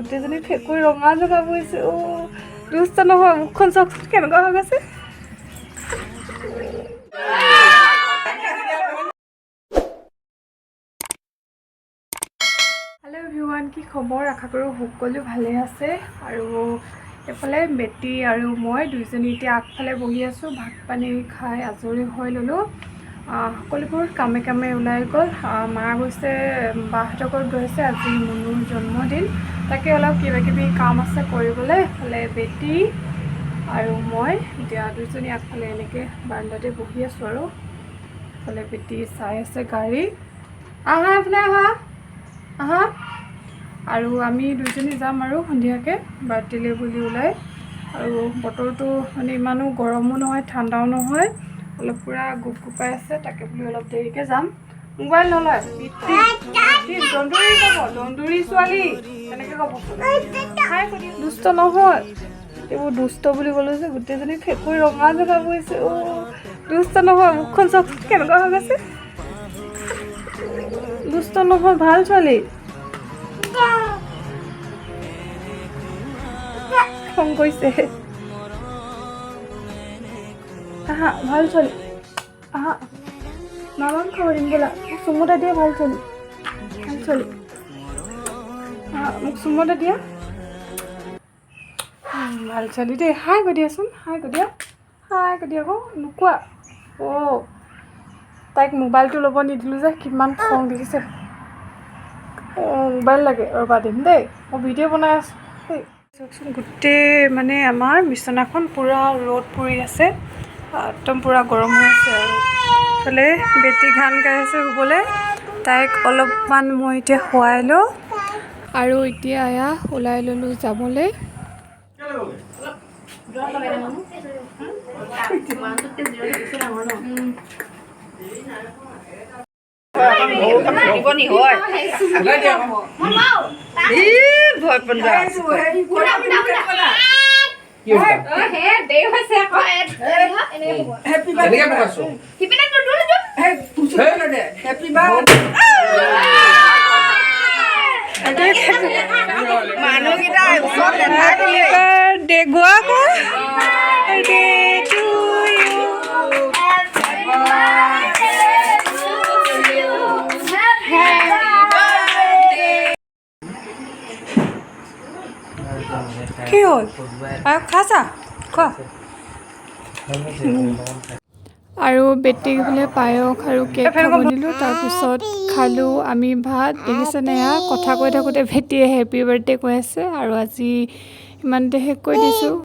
গোটেইজনী ফেকুৰি ৰঙা জগা পৰিছে। দুষ্ট নহয়, মুখখন চাওকচোন কেনেকুৱা হৈ গৈছে। হেল্ল' এভৰিৱান, কি খবৰ? আশা কৰোঁ সকলো ভালে আছে। আৰু এফালে বেটি আৰু মই দুইজনী এতিয়া আগফালে বহি আছোঁ। ভাত পানী খাই আজৰি হৈ ল'লোঁ। সকলোবোৰ কামে কামে ওলাই গ'ল। মা গৈছে বাহঁতৰ ঘৰত গৈছে, আজি মুনুৰ জন্মদিন। তাকে অলপ কিবাকিবি কাম আছে কৰিবলৈ। এফালে বেটি আৰু মই এতিয়া দুইজনী আগফালে এনেকৈ বাৰাণ্ডাতে বহি আছোঁ। আৰু এফালে বেটি চাই আছে গাড়ী। আহা এইফালে আহা আহা। আৰু আমি দুইজনী যাম আৰু সন্ধিয়াকৈ বাৰ্থডেলৈ বুলি ওলাই। আৰু বতৰটো মানে ইমানো গৰমো নহয় ঠাণ্ডাও নহয়, অলপ পূৰা গুপগুপাই আছে। তাকে বুলি অলপ দেৰিকৈ যাম। মোবাইল নলয়, দন্দুৰি ক'ব, দন্দুৰি ছোৱালী তেনেকৈ ক'ব। দুষ্ট নহয়, এইবোৰ দুষ্ট বুলি ক'লোঁ যে গোটেইজনী ফেকুৰি ৰঙা জগা পৰিছে। দুষ্ট নহয়, মুখখন চাওকচোন কেনেকুৱা হৈ গৈছে। দুষ্ট নহয়, ভাল ছোৱালী। খং কৰিছে। আহা, ভাল ছোৱালী। আহা, মামাক খাব দিম ব'লা। মোক চুমু এটা দিয়া, ভাল ছোৱালী। ভাল ছোৱালী, মোক চুমু এটা দিয়া। ভাল ছোৱালী দেই। হাই কৈ দিয়াচোন, হাই কৈ দিয়া, হাই কৈ দিয়া আকৌ। নোকোৱা। তাইক মোবাইলটো ল'ব নিদিলোঁ যে কিমান খং দেখিছে। মোবাইল লাগে, ৰ'বা দিম দেই, মই ভিডিঅ' বনাই আছোঁ দেই। চাওকচোন গোটেই মানে আমাৰ বিচনাখন পূৰা ৰ'দ পৰি আছে, একদম পূৰা গৰম হৈ আছে। আৰু এইফালে বেটি গান গাই আছে শুবলৈ। তাইক অলপমান মই এতিয়া শুৱাই লওঁ। আৰু এতিয়া এয়া ওলাই ল'লোঁ যাবলৈ। কি হ'ল? খাইছা? খোৱা। আৰু বেটিক বোলে পায়স আৰু কেক খাব দিলোঁ। তাৰপিছত খালোঁ আমি ভাত। দেখিছেনে এয়া কথা কৈ থাকোঁতে বেটিয়ে হেপী বাৰ্থডে কৈ আছে। আৰু আজি ইমানতে শেষ কৰি দিছোঁ।